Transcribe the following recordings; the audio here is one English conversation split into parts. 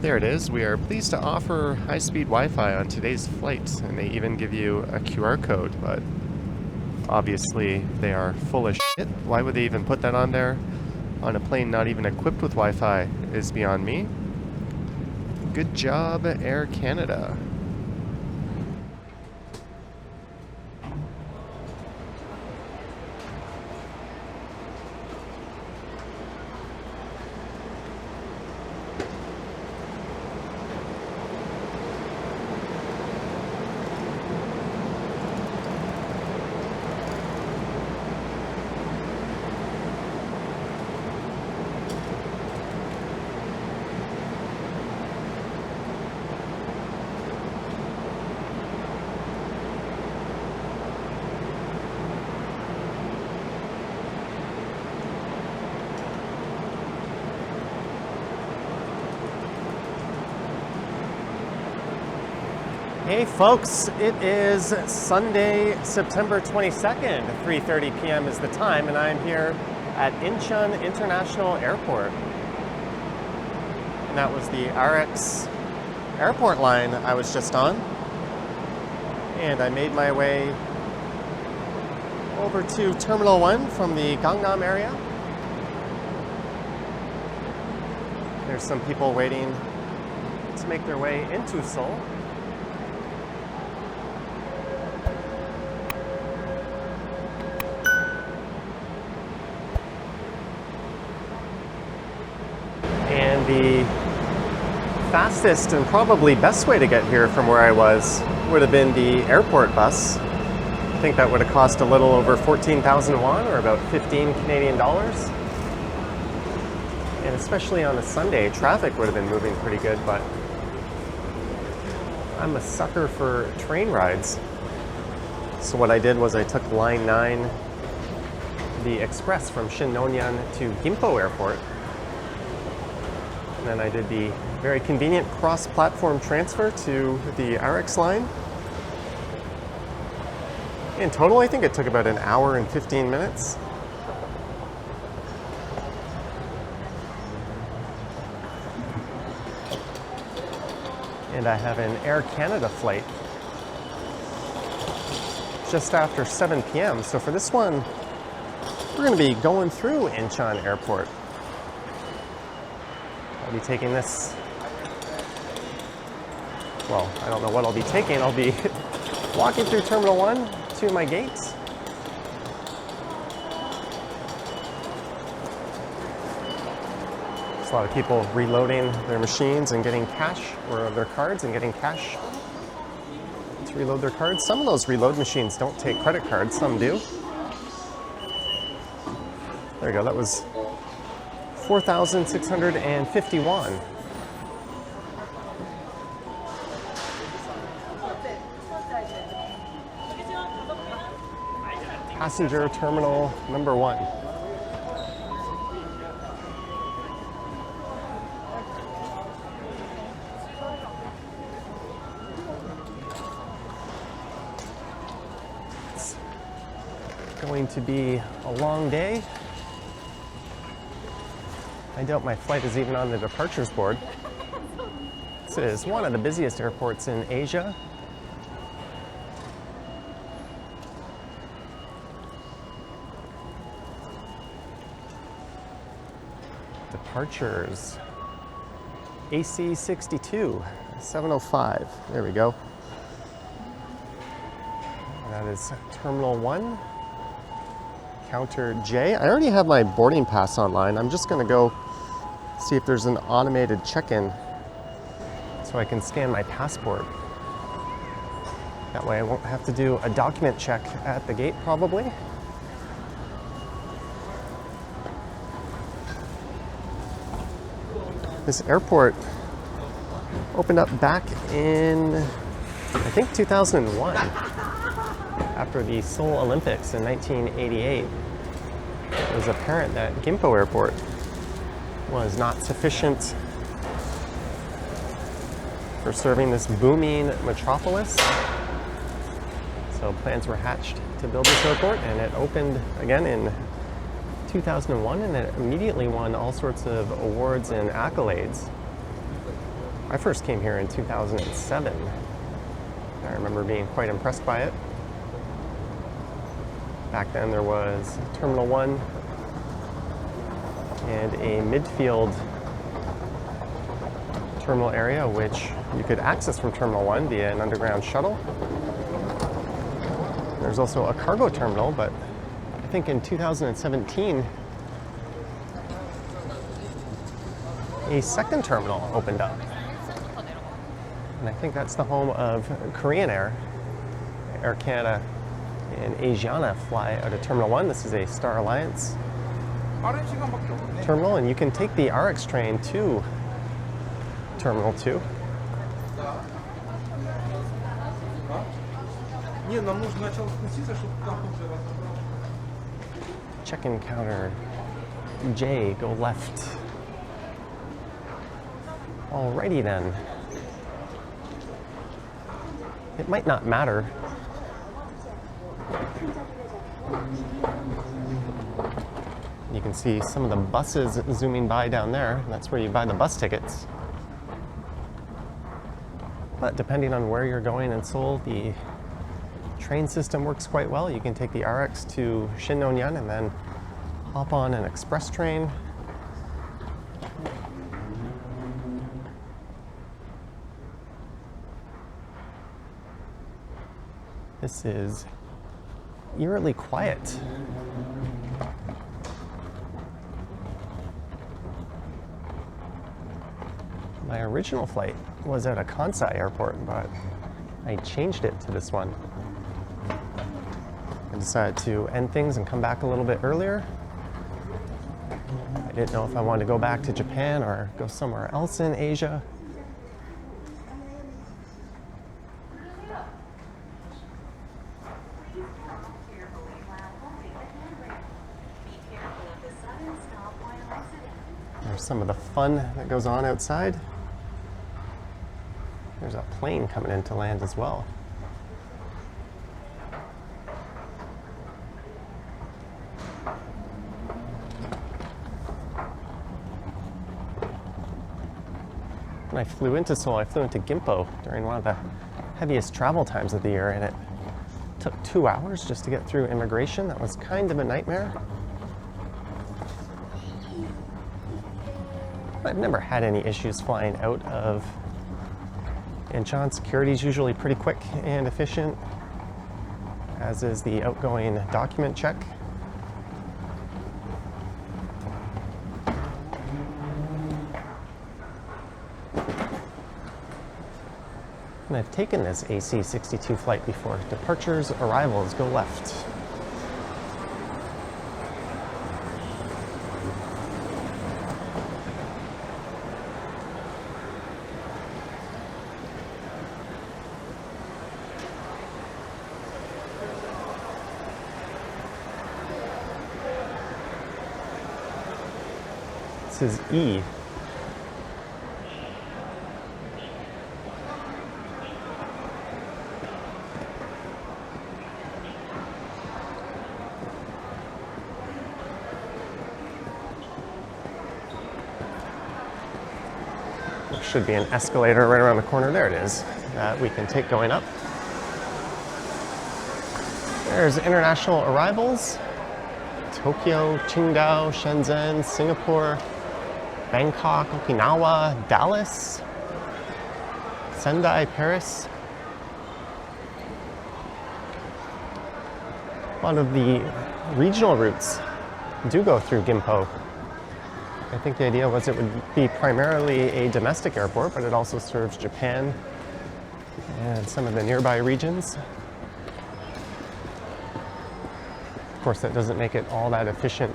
There it is. We are pleased to offer high-speed Wi-Fi on today's flight, and they even give you a QR code, but obviously they are full of shit. Why would they even put that on there on a plane not even equipped with Wi-Fi is beyond me. Good job, Air Canada. Hey folks, it is Sunday, September 22nd, 3:30 p.m. is the time, and I'm here at Incheon International Airport. And that was the RX airport line I was just on. And I made my way over to Terminal 1 from the Gangnam area. There's some people waiting to make their way into Seoul. And the fastest and probably best way to get here from where I was would have been the airport bus. I think that would have cost a little over 14,000 won, or about 15 Canadian dollars. And especially on a Sunday, traffic would have been moving pretty good, but I'm a sucker for train rides. So what I did was I took Line 9, the express from Incheon to Gimpo Airport. And then I did the very convenient cross-platform transfer to the RX line. In total, I think it took about an hour and 15 minutes. And I have an Air Canada flight just after 7 p.m. So for this one, we're going to be going through Incheon Airport. I'll be taking this, well, I don't know what I'll be taking. I'll be walking through Terminal 1 to my gates. There's a lot of people reloading their machines and getting cash, or their cards and getting cash to reload their cards. Some of those reload machines don't take credit cards, some do. There you go, that was 4,651. Passenger terminal number 1. It's going to be a long day. I doubt my flight is even on the departures board. This is one of the busiest airports in Asia. Departures. AC 62, 705. There we go. That is Terminal 1. Counter J. I already have my boarding pass online. I'm just going to go see if there's an automated check-in so I can scan my passport. That way I won't have to do a document check at the gate, probably. This airport opened up back in, I think, 2001, after the Seoul Olympics in 1988. It was apparent that Gimpo Airport was not sufficient for serving this booming metropolis. So plans were hatched to build this airport, and it opened again in 2001, and it immediately won all sorts of awards and accolades. I first came here in 2007. I remember being quite impressed by it. Back then there was Terminal 1 and a midfield terminal area which you could access from Terminal 1 via an underground shuttle. There's also a cargo terminal, but I think in 2017 a second terminal opened up. And I think that's the home of Korean Air. Air Canada and Asiana fly out of Terminal 1. This is a Star Alliance terminal, and you can take the RX train to Terminal 2. Check-in counter J, go left. Alrighty then. It might not matter. You can see some of the buses zooming by down there. That's where you buy the bus tickets. But depending on where you're going in Seoul, the train system works quite well. You can take the RX to Shinonyeon and then hop on an express train. This is eerily quiet. My original flight was at a Kansai airport, but I changed it to this one. I decided to end things and come back a little bit earlier. I didn't know if I wanted to go back to Japan or go somewhere else in Asia. There's some of the fun that goes on outside. There's a plane coming in to land as well. When I flew into Seoul, I flew into Gimpo during one of the heaviest travel times of the year, and it took 2 hours just to get through immigration. That was kind of a nightmare. I've never had any issues flying out of Incheon. Security is usually pretty quick and efficient, as is the outgoing document check. And I've taken this AC-62 flight before. Departures, arrivals, go left. This is E. There should be an escalator right around the corner. There it is, that we can take going up. There's international arrivals. Tokyo, Qingdao, Shenzhen, Singapore, Bangkok, Okinawa, Dallas, Sendai, Paris. A lot of the regional routes do go through Gimpo. I think the idea was it would be primarily a domestic airport, but it also serves Japan and some of the nearby regions. Of course, that doesn't make it all that efficient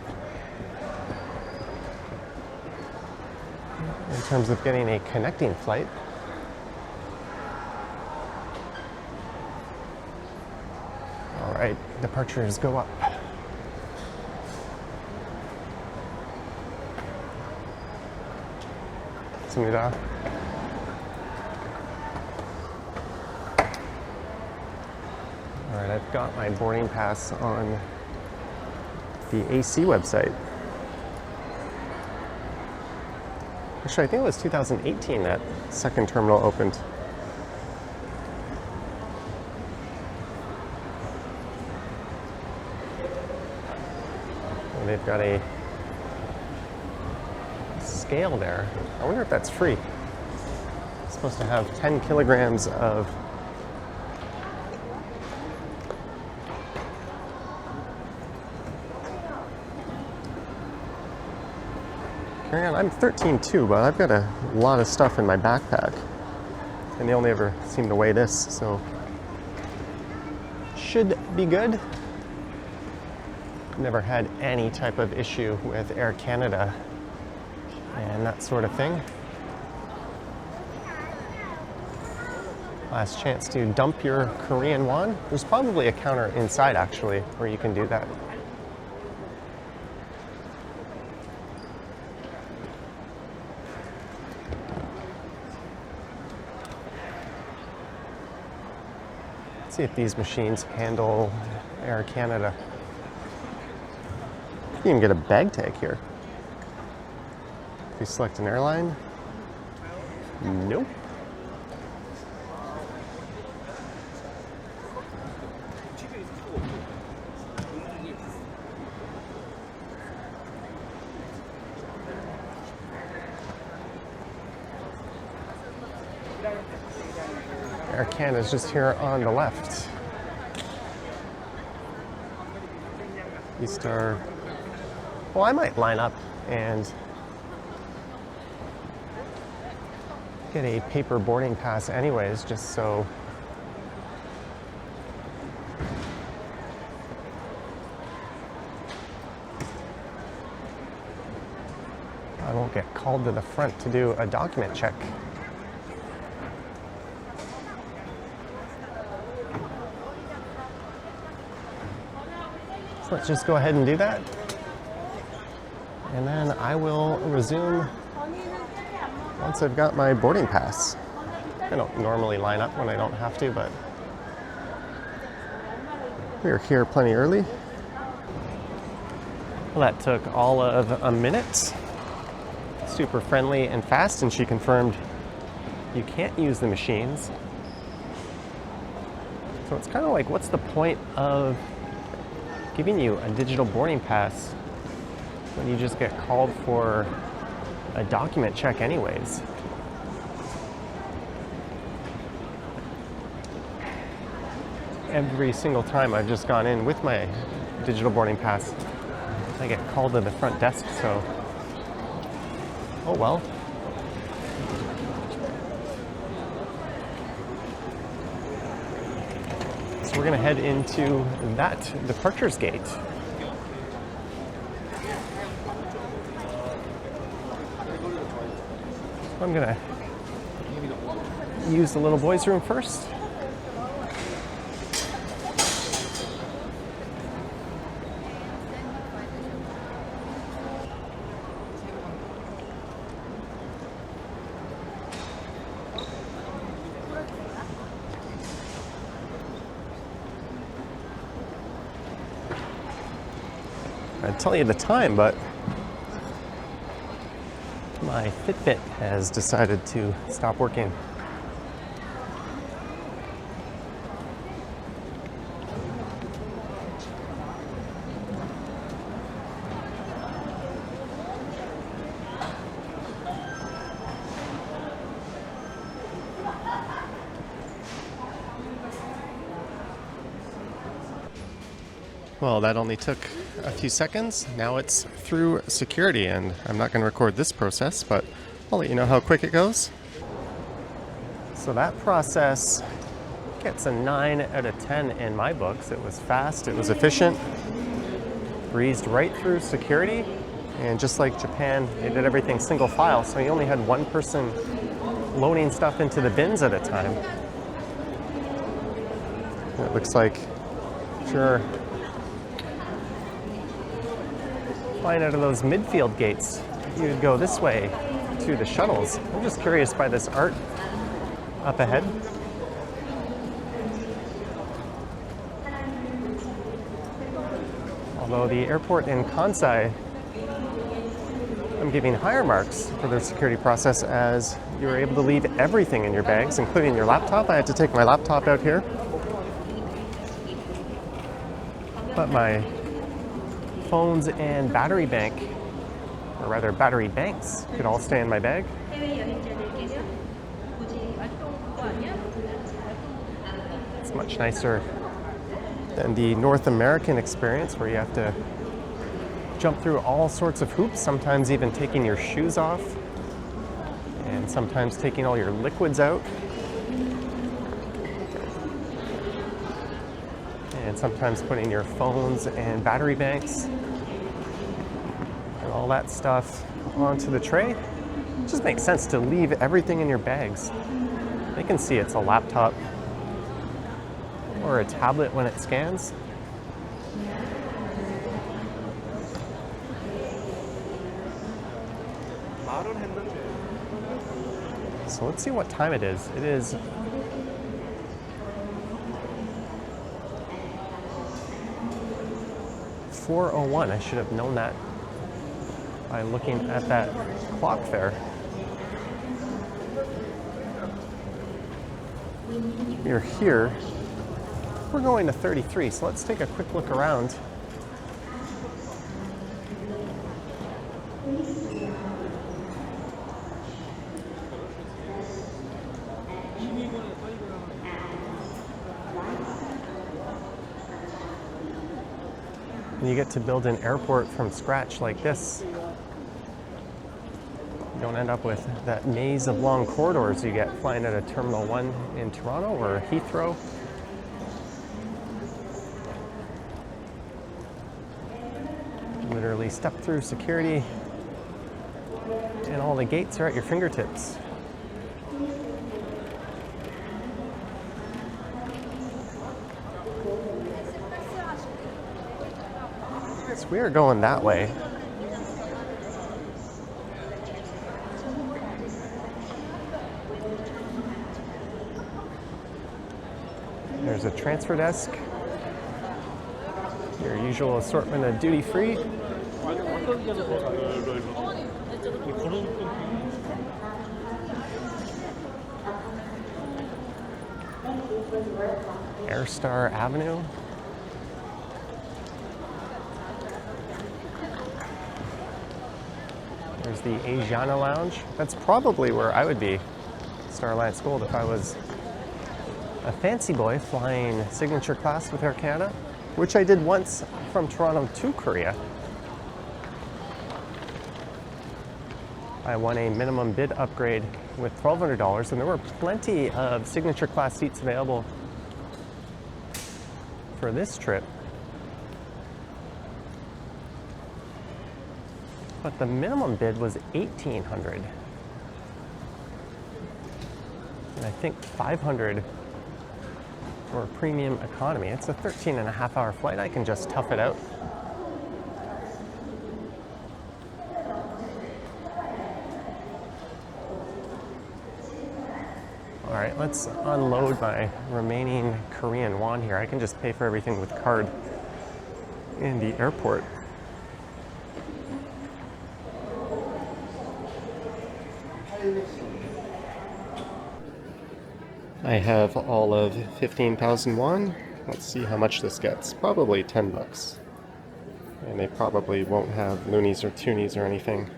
in terms of getting a connecting flight. All right, departures go up. All right, I've got my boarding pass on the AC website. Actually, I think it was 2018 that second terminal opened. And they've got a scale there. I wonder if that's free. It's supposed to have 10 kilograms of carry on. I'm 13 too, but I've got a lot of stuff in my backpack. And they only ever seem to weigh this, so should be good. Never had any type of issue with Air Canada and that sort of thing. Last chance to dump your Korean won. There's probably a counter inside actually where you can do that. Let's see if these machines handle Air Canada. You can get a bag tag here. If you select an airline, nope. Air Canada's just here on the left. These are, well, I might line up and get a paper boarding pass anyways, just so I won't get called to the front to do a document check. So let's just go ahead and do that. And then I will resume once I've got my boarding pass. I don't normally line up when I don't have to, but we're here plenty early. Well, that took all of a minute. Super friendly and fast, and she confirmed you can't use the machines. So it's kind of like, what's the point of giving you a digital boarding pass when you just get called for a document check anyways? Every single time I've just gone in with my digital boarding pass, I get called to the front desk, so oh well. So we're gonna head into that departures gate. I'm gonna use the little boys' room first. I'd tell you the time, but my Fitbit has decided to stop working. Well, that only took a few seconds. Now it's through security, and I'm not going to record this process, but I'll let you know how quick it goes. So that process gets a 9 out of 10 in my books. It was fast, it was efficient, breezed right through security, and just like Japan, they did everything single file, so you only had one person loading stuff into the bins at a time. And it looks like, sure, flying out of those midfield gates, you would go this way to the shuttles. I'm just curious by this art up ahead. Although the airport in Kansai I'm giving higher marks for their security process as you were able to leave everything in your bags, including your laptop. I had to take my laptop out here, but my phones and battery bank, or rather battery banks, could all stay in my bag. It's much nicer than the North American experience where you have to jump through all sorts of hoops, sometimes even taking your shoes off, and sometimes taking all your liquids out, and sometimes putting your phones and battery banks and all that stuff onto the tray. It just makes sense to leave everything in your bags. They can see it's a laptop or a tablet when it scans. So let's see what time it is. It is 4:01. I should have known that by looking at that clock there. We're here. We're going to 33, so let's take a quick look around. You get to build an airport from scratch like this. You don't end up with that maze of long corridors you get flying out of Terminal 1 in Toronto or Heathrow. Literally step through security and all the gates are at your fingertips. So we are going that way. There's a transfer desk. Your usual assortment of duty-free. Airstar Avenue. There's the Asiana Lounge. That's probably where I would be, Star Alliance Gold, if I was a fancy boy flying signature class with Air Canada, which I did once from Toronto to Korea. I won a minimum bid upgrade with $1,200, and there were plenty of signature class seats available for this trip. But the minimum bid was $1,800. And I think $500 for premium economy. It's a 13.5-hour flight. I can just tough it out. All right, let's unload my remaining Korean won here. I can just pay for everything with card in the airport. I have all of 15,000 won. Let's see how much this gets. Probably 10 bucks. And they probably won't have loonies or toonies or anything.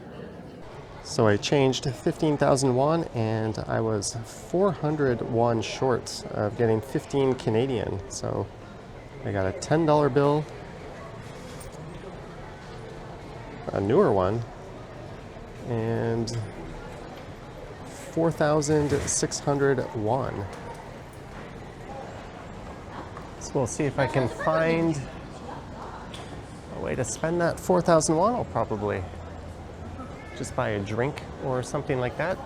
So I changed 15,000 won and I was 400 won short of getting 15 Canadian. So I got a $10 bill, a newer one, and 4,600 won. So we'll see if I can find a way to spend that 4,000 won. I'll probably just buy a drink or something like that.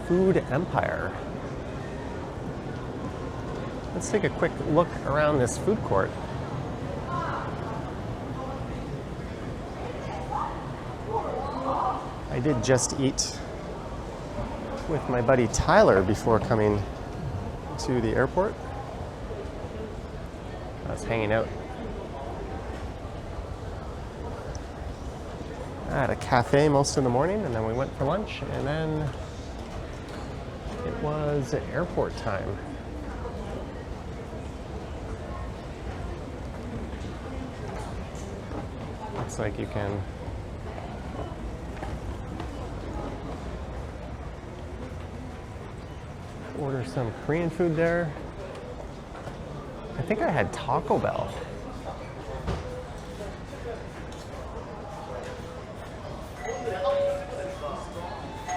Food Empire. Let's take a quick look around this food court. I did just eat with my buddy Tyler before coming to the airport. I was hanging out at a cafe most of the morning, and then we went for lunch, and then it was airport time. Looks like you can order some Korean food there. I think I had Taco Bell.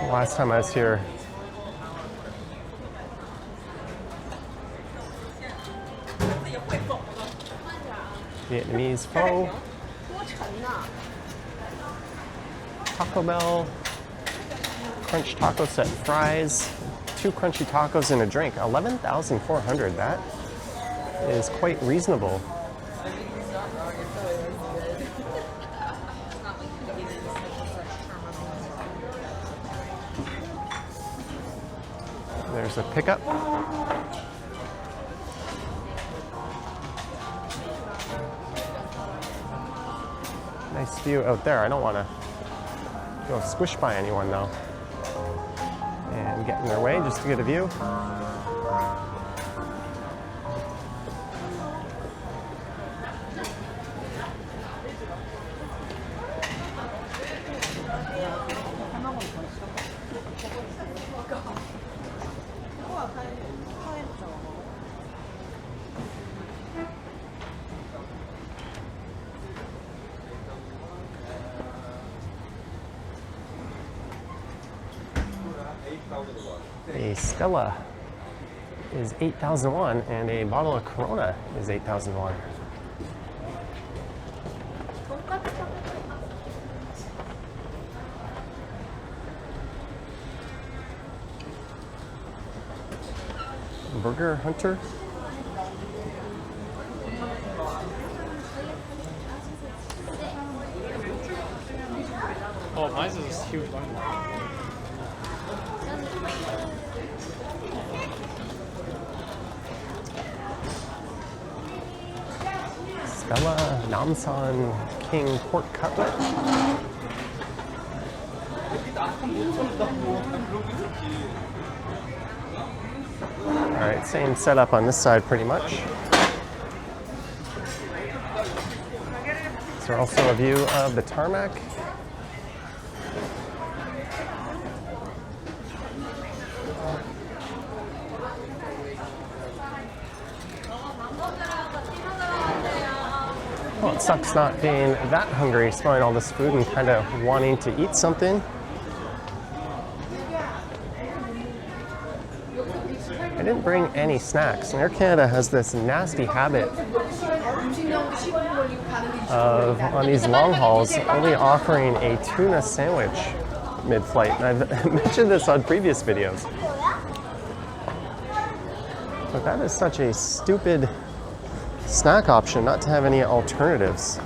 Last time I was here. Vietnamese pho. Taco Bell. Crunch taco set fries. 2 crunchy tacos and a drink. 11,400. That is quite reasonable. There's a pickup. Nice view out there. I don't want to go squish by anyone though. And get in their way just to get a view. A Stella is 8,000 won, and a bottle of Corona is 8,000 won. Burger Hunter. Oh, mine is a huge one. Stella Namsan King Pork Cutlet. Alright, same setup on this side pretty much. Is there also a view of the tarmac? Well, it sucks not being that hungry, smelling all this food and kind of wanting to eat something. I didn't bring any snacks. And Air Canada has this nasty habit of, on these long hauls, only offering a tuna sandwich mid-flight. And I've mentioned this on previous videos. But that is such a stupid snack option not to have any alternatives.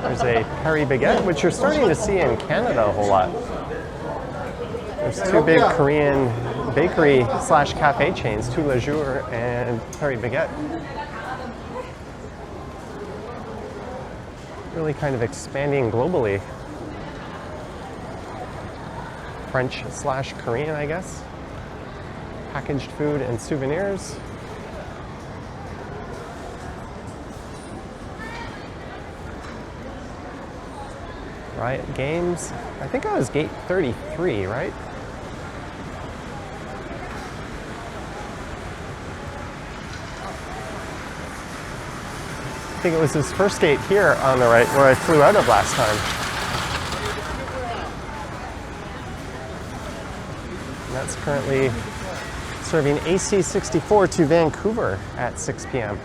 There's a Paris baguette, which you're starting to see in Canada a whole lot. There's 2 big Korean bakery slash cafe chains, Tout le Jour and Paris baguette. Really kind of expanding globally. French slash Korean, I guess. Packaged food and souvenirs. Riot Games. I think I was gate 33, right? I think it was his first gate here on the right where I flew out of last time. And that's currently serving AC-64 to Vancouver at 6 p.m.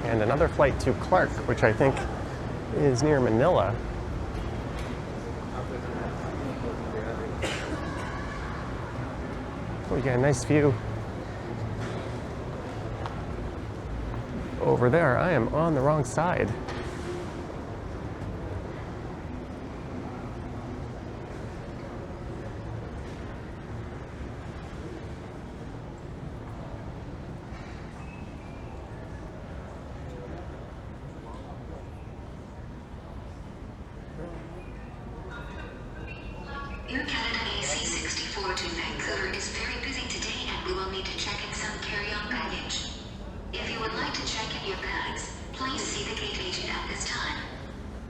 And another flight to Clark, which I think is near Manila. We get a nice view over there. I am on the wrong side. Air Canada AC-64 to Vancouver is very busy today and we will need to check in some carry-on baggage. If you would like to check in your bags, please see the gate agent at this time.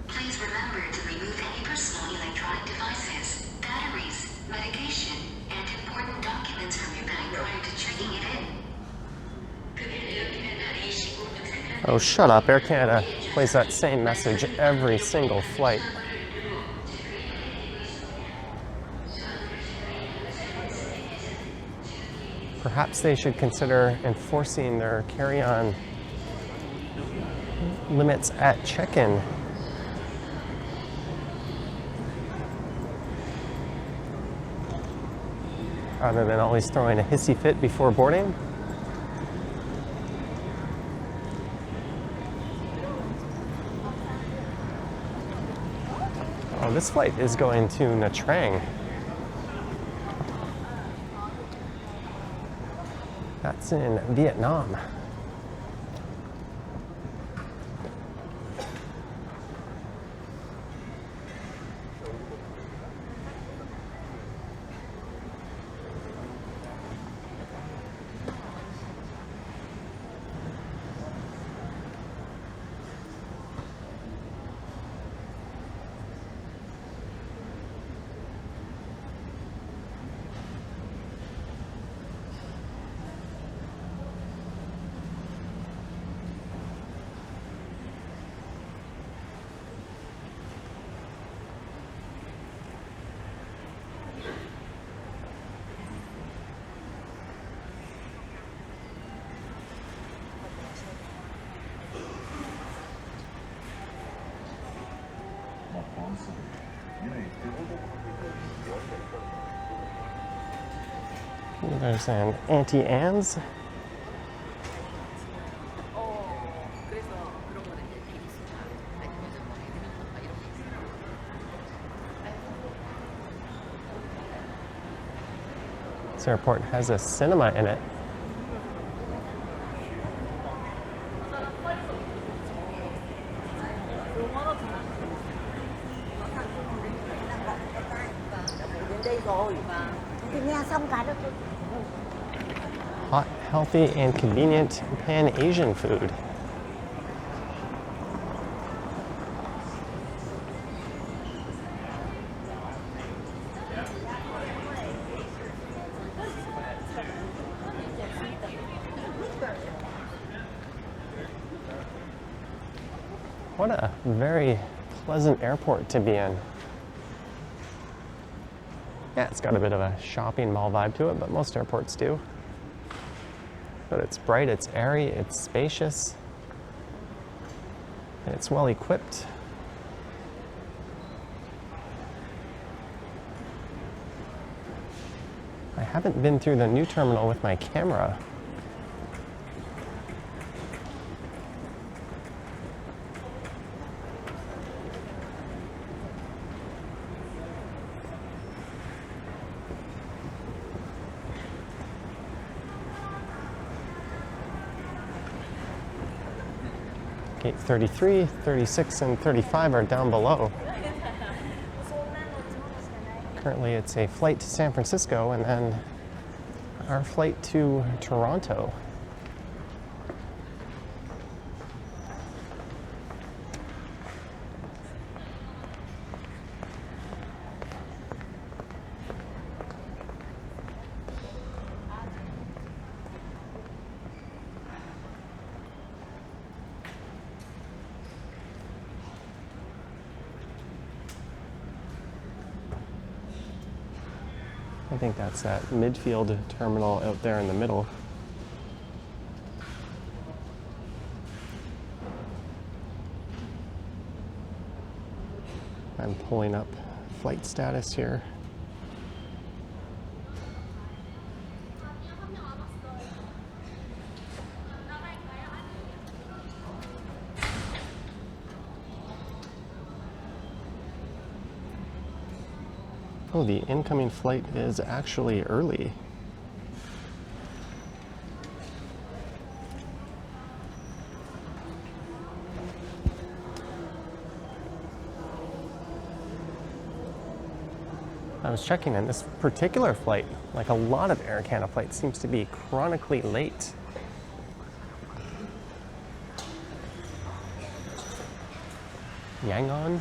Please remember to remove any personal electronic devices, batteries, medication, and important documents from your bag prior to checking it in. Oh, shut up. Air Canada plays that same message every single flight. Perhaps they should consider enforcing their carry-on limits at check-in. Rather than always throwing a hissy fit before boarding. Oh, this flight is going to Nha Trang. That's in Vietnam. There's an Auntie Anne's. This airport has a cinema in it. Hot, healthy, and convenient Pan-Asian food. What a very pleasant airport to be in. Yeah, it's got a bit of a shopping mall vibe to it, but most airports do. But it's bright, it's airy, it's spacious, and it's well equipped. I haven't been through the new terminal with my camera. Gate 33, 36, and 35 are down below. Currently it's a flight to San Francisco and then our flight to Toronto. I think that's that midfield terminal out there in the middle. I'm pulling up flight status here. Oh, the incoming flight is actually early. I was checking, and this particular flight, like a lot of Air Canada flights, seems to be chronically late. Yangon.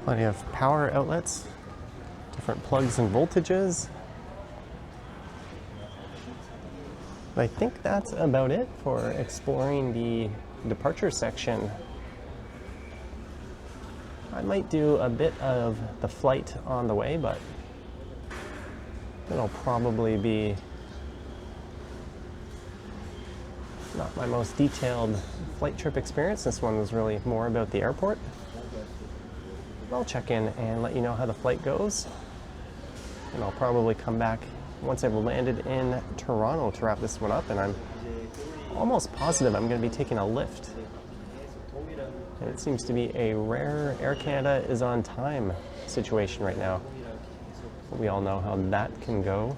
Plenty of power outlets, different plugs and voltages. I think that's about it for exploring the departure section. I might do a bit of the flight on the way, but it'll probably be not my most detailed flight trip experience. This one was really more about the airport. I'll check in and let you know how the flight goes, and I'll probably come back once I've landed in Toronto to wrap this one up, and I'm almost positive I'm going to be taking a lift. And it seems to be a rare Air Canada is on time situation right now. We all know how that can go.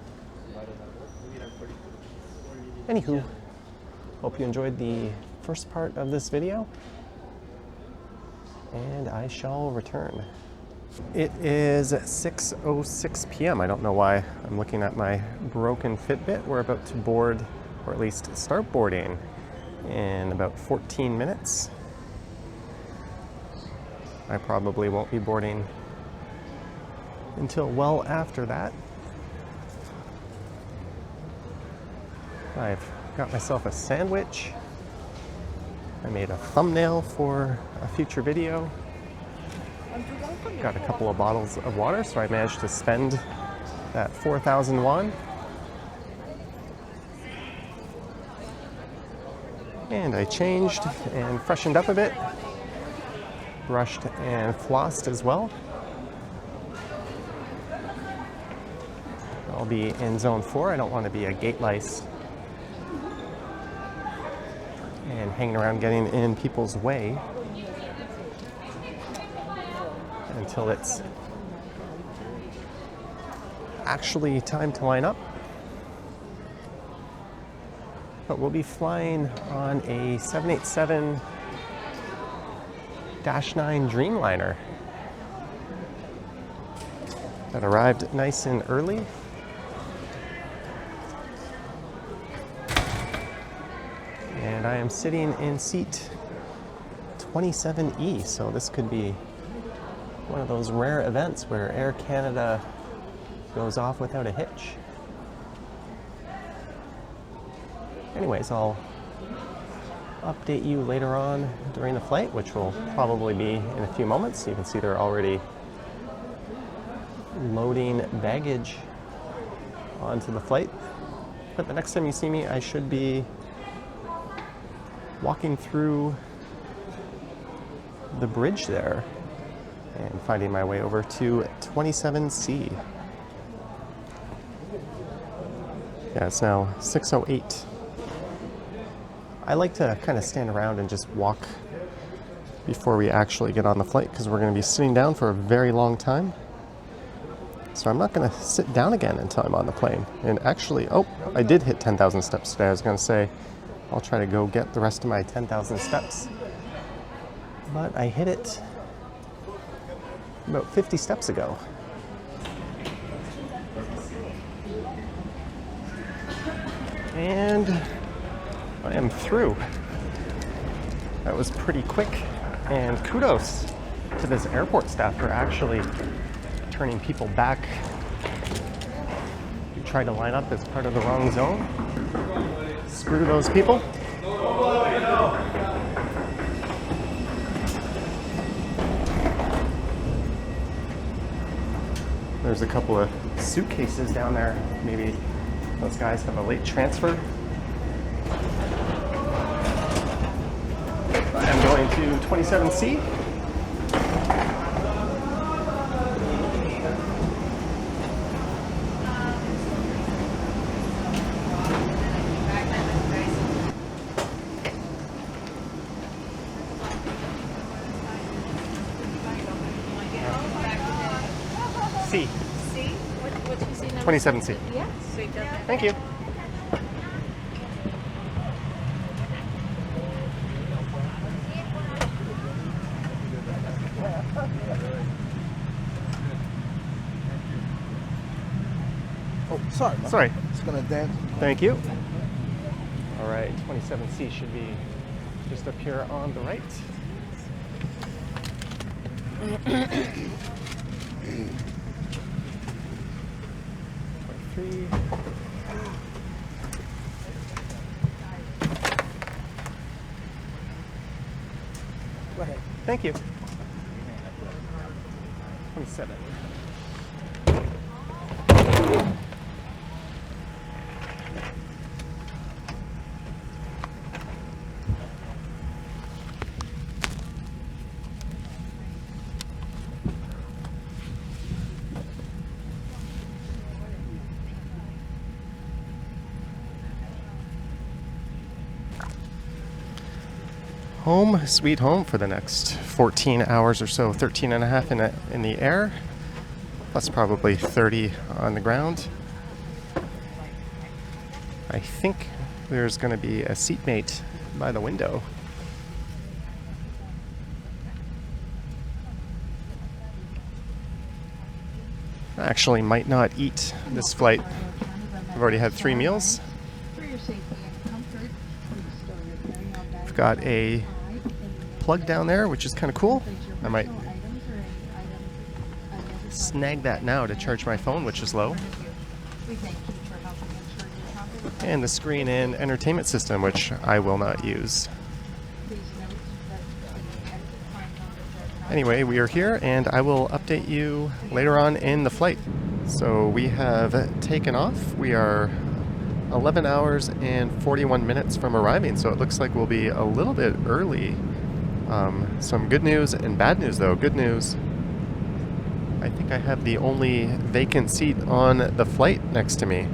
Anywho, hope you enjoyed the first part of this video, and I shall return. It is 6:06 p.m. I don't know why I'm looking at my broken Fitbit. We're about to board, or at least start boarding, in about 14 minutes. I probably won't be boarding until well after that. I've got myself a sandwich. I made a thumbnail for a future video. Got a couple of bottles of water, so I managed to spend that 4,000 won. And I changed and freshened up a bit. Brushed and flossed as well. I'll be in zone 4. I don't want to be a gate lice and hanging around getting in people's way until it's actually time to line up. But we'll be flying on a 787-9 Dreamliner that arrived nice and early. And I am sitting in seat 27E, so this could be one of those rare events where Air Canada goes off without a hitch. Anyways, I'll update you later on during the flight, which will probably be in a few moments. You can see they're already loading baggage onto the flight. But the next time you see me, I should be walking through the bridge there and finding my way over to 27C. Yeah, it's now 6:08. I like to kind of stand around and just walk before we actually get on the flight, because we're going to be sitting down for a very long time. So I'm not going to sit down again until I'm on the plane. And actually, oh, I did hit 10,000 steps today. I was going to say I'll try to go get the rest of my 10,000 steps. But I hit it about 50 steps ago. And I am through. That was pretty quick, and kudos to this airport staff for actually turning people back who tried to line up as part of the wrong zone. Screw those people. There's a couple of suitcases down there. Maybe those guys have a late transfer. I am to 27C. C. C? What's your seat number? 27C. Yeah, sweet. Okay. Thank you. Oh, sorry, man. Sorry. It's gonna dance. Thank you. All right, 27C should be just up here on the right. Three. Go ahead. Thank you. 27. Home, sweet home for the next 14 hours or so, 13 and a half in the air, plus probably 30 on the ground. I think there's going to be a seatmate by the window. I actually might not eat this flight. I've already had 3 meals. I've got a plug down there, which is kind of cool. I might snag that now to charge my phone, which is low. And the screen and entertainment system, which I will not use. Anyway, we are here, and I will update you later on in the flight. So we have taken off. We are 11 hours and 41 minutes from arriving, so it looks like we'll be a little bit early. Some good news and bad news, though. Good news, I think I have the only vacant seat on the flight next to me.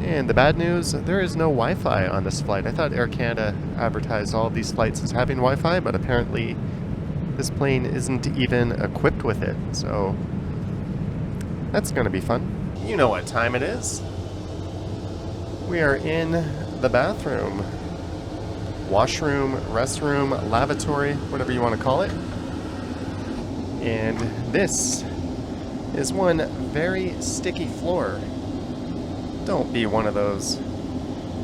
And the bad news, there is no Wi-Fi on this flight. I thought Air Canada advertised all of these flights as having Wi-Fi, but apparently this plane isn't even equipped with it, so that's going to be fun. You know what time it is. We are in the bathroom, washroom, restroom, lavatory, whatever you want to call it. And this is one very sticky floor. Don't be one of those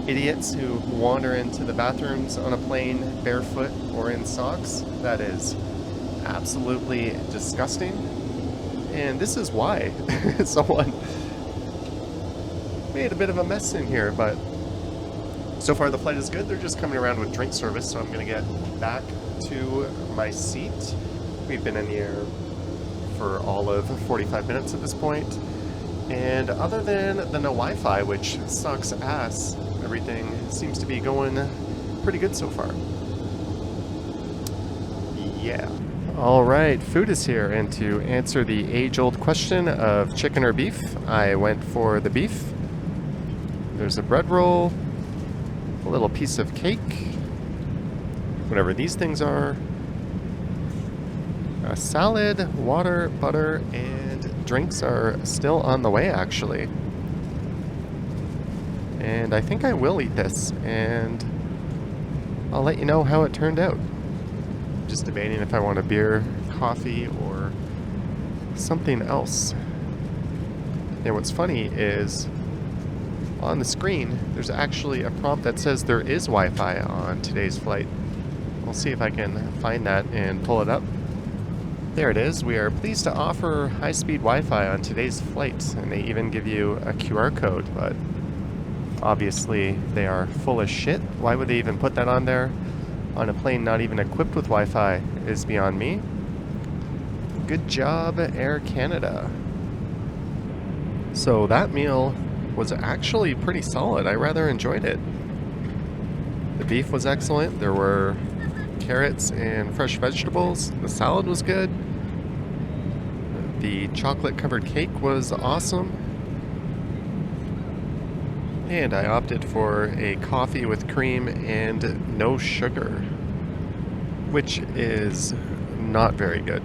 idiots who wander into the bathrooms on a plane barefoot or in socks. That is absolutely disgusting. And this is why someone made a bit of a mess in here, but so far the flight is good. They're just coming around with drink service, so I'm going to get back to my seat. We've been in the air for all of 45 minutes at this point, and other than the no Wi-Fi, which sucks ass, everything seems to be going pretty good so far. Yeah. All right, food is here, and to answer the age-old question of chicken or beef, I went for the beef. There's a bread roll, a little piece of cake, whatever these things are, a salad, water, butter, and drinks are still on the way, actually. And I think I will eat this, and I'll let you know how it turned out. Just debating if I want a beer, coffee, or something else. And what's funny is on the screen, there's actually a prompt that says there is Wi-Fi on today's flight. We'll see if I can find that and pull it up. There it is. We are pleased to offer high-speed Wi-Fi on today's flight, and they even give you a QR code, but obviously they are full of shit. Why would they even put that on there? On a plane not even equipped with Wi-Fi is beyond me. Good job, Air Canada. So that meal was actually pretty solid. I rather enjoyed it. The beef was excellent. There were carrots and fresh vegetables. The salad was good. The chocolate covered cake was awesome. And I opted for a coffee with cream and no sugar, which is not very good.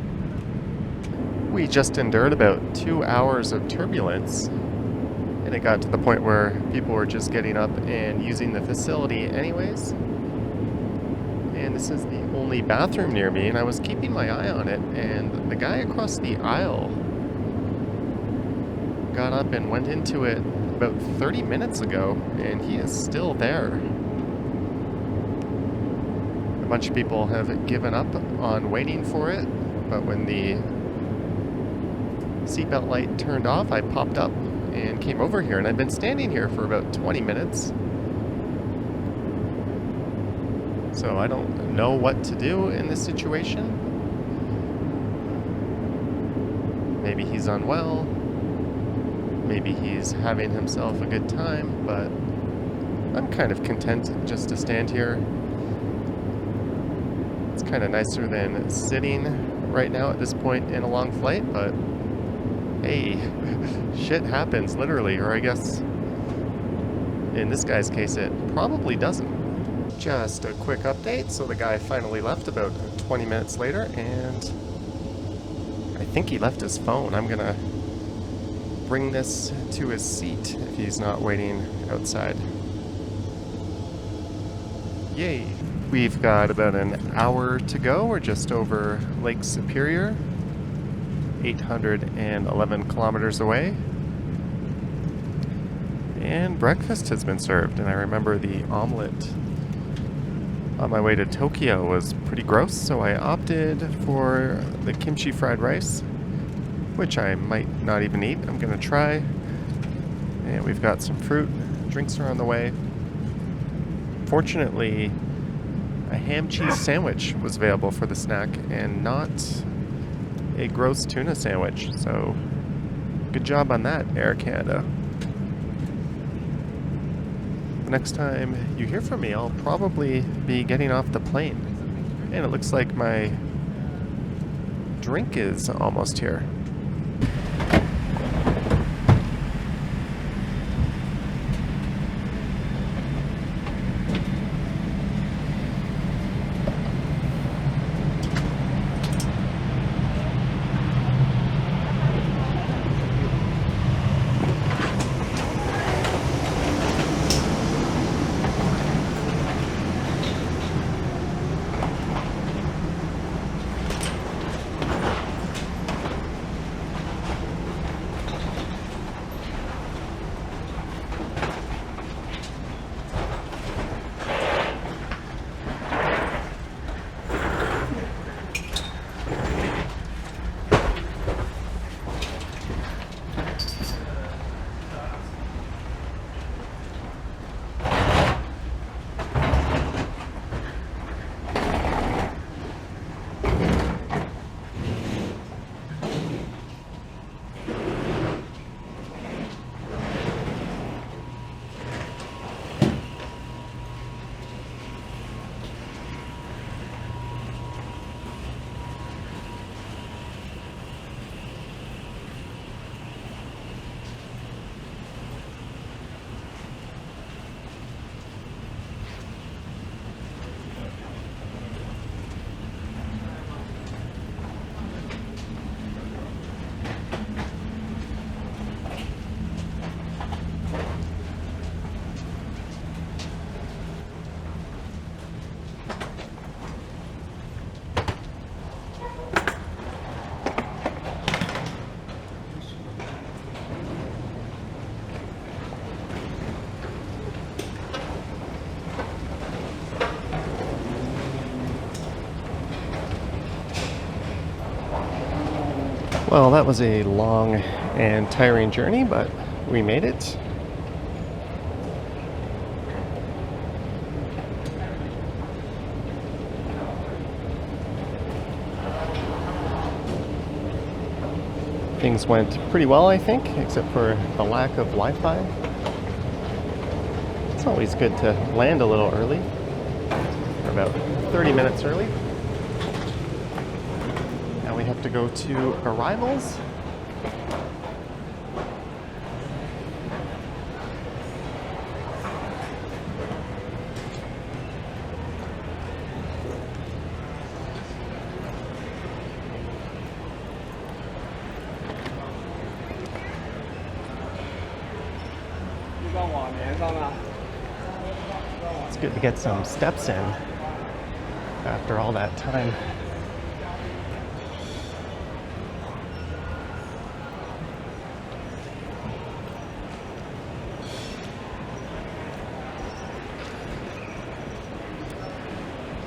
We just endured about 2 hours of turbulence, and it got to the point where people were just getting up and using the facility anyways. And this is the only bathroom near me, and I was keeping my eye on it, and the guy across the aisle got up and went into it about 30 minutes ago, and he is still there. A bunch of people have given up on waiting for it, but when the seatbelt light turned off, I popped up and came over here, and I've been standing here for about 20 minutes. So I don't know what to do in this situation. Maybe he's unwell. Maybe he's having himself a good time, but I'm kind of content just to stand here. It's kind of nicer than sitting right now at this point in a long flight, but hey, shit happens literally, or I guess in this guy's case it probably doesn't. Just a quick update. So the guy finally left about 20 minutes later, and I think he left his phone. I'm gonna bring this to his seat if he's not waiting outside. Yay. We've got about an hour to go. We're just over Lake Superior, 811 kilometers away. And breakfast has been served, and I remember the omelet on my way to Tokyo was pretty gross, so I opted for the kimchi fried rice, which I might not even eat. I'm gonna try. And we've got some fruit. Drinks are on the way. Fortunately, a ham cheese sandwich was available for the snack and not a gross tuna sandwich. So good job on that, Air Canada. The next time you hear from me, I'll probably be getting off the plane. And it looks like my drink is almost here. Well, that was a long and tiring journey, but we made it. Things went pretty well, I think, except for the lack of Wi-Fi. It's always good to land a little early. We're about 30 minutes early. Now we have to go to arrivals. It's good to get some steps in after all that time.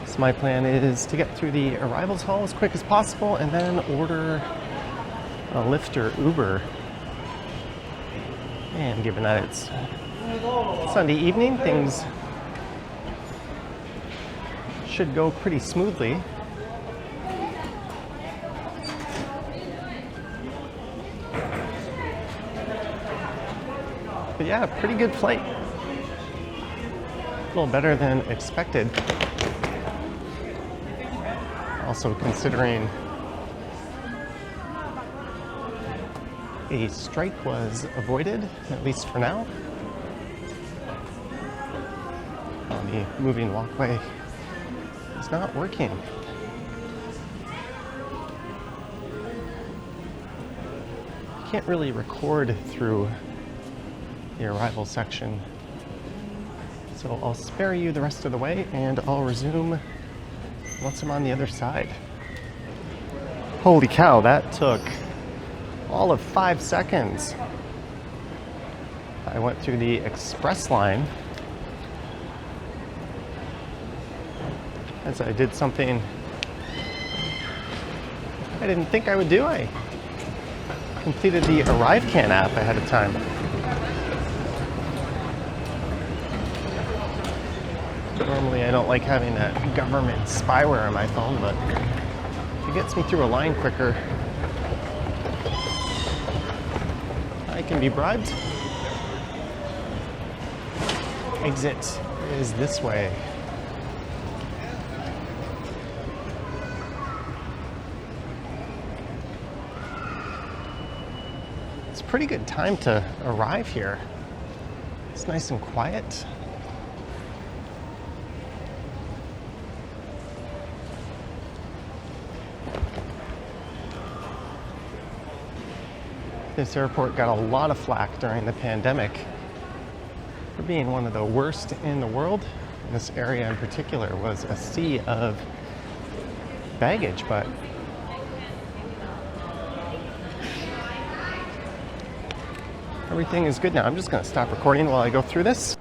So my plan is to get through the arrivals hall as quick as possible and then order a Lyft or Uber. And given that it's Sunday evening, things should go pretty smoothly. But yeah, pretty good flight. A little better than expected. Also considering a strike was avoided, at least for now. The moving walkway is not working. You can't really record through the arrival section. So I'll spare you the rest of the way and I'll resume once I'm on the other side. Holy cow, that took all of 5 seconds. I went through the express line as I did something I didn't think I would do. I completed the ArriveCan app ahead of time. Normally I don't like having that government spyware on my phone, but if it gets me through a line quicker, I can be bribed. Exit is this way. It's a pretty good time to arrive here. It's nice and quiet. This airport got a lot of flack during the pandemic for being one of the worst in the world. This area in particular was a sea of baggage, but everything is good now. I'm just going to stop recording while I go through this.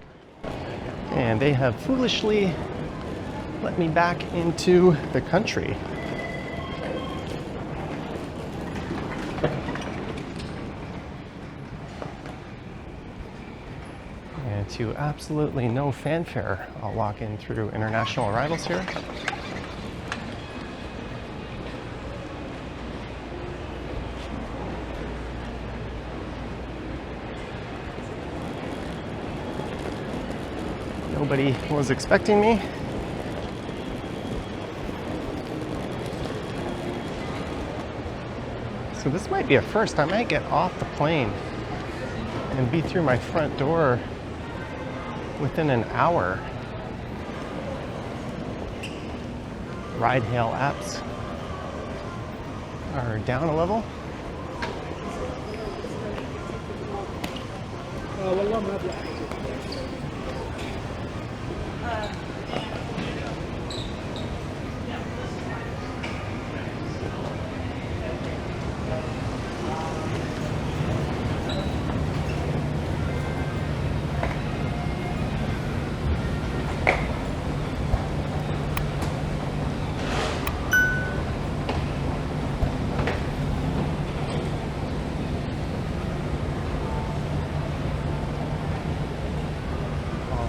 And they have foolishly let me back into the country. And to absolutely no fanfare, I'll walk in through international arrivals here. Nobody was expecting me. So this might be a first. I might get off the plane and be through my front door within an hour. Ride-hail apps are down a level.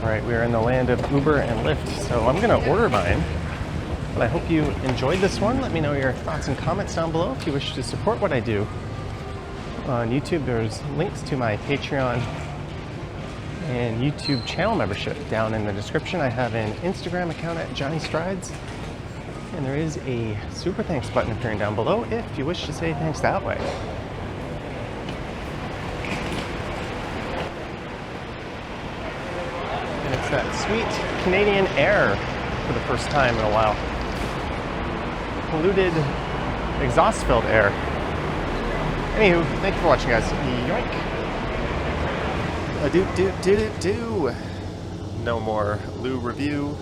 Alright, we are in the land of Uber and Lyft, so I'm gonna order mine. But I hope you enjoyed this one. Let me know your thoughts and comments down below. If you wish to support what I do on YouTube, there's links to my Patreon and YouTube channel membership down in the description. I have an Instagram account at Johnny Strides, and there is a super thanks button appearing down below if you wish to say thanks that way. And it's that sweet Canadian air for the first time in a while. Polluted, exhaust-filled air. Anywho, thank you for watching, guys. Yoink. Do. No more Lou review.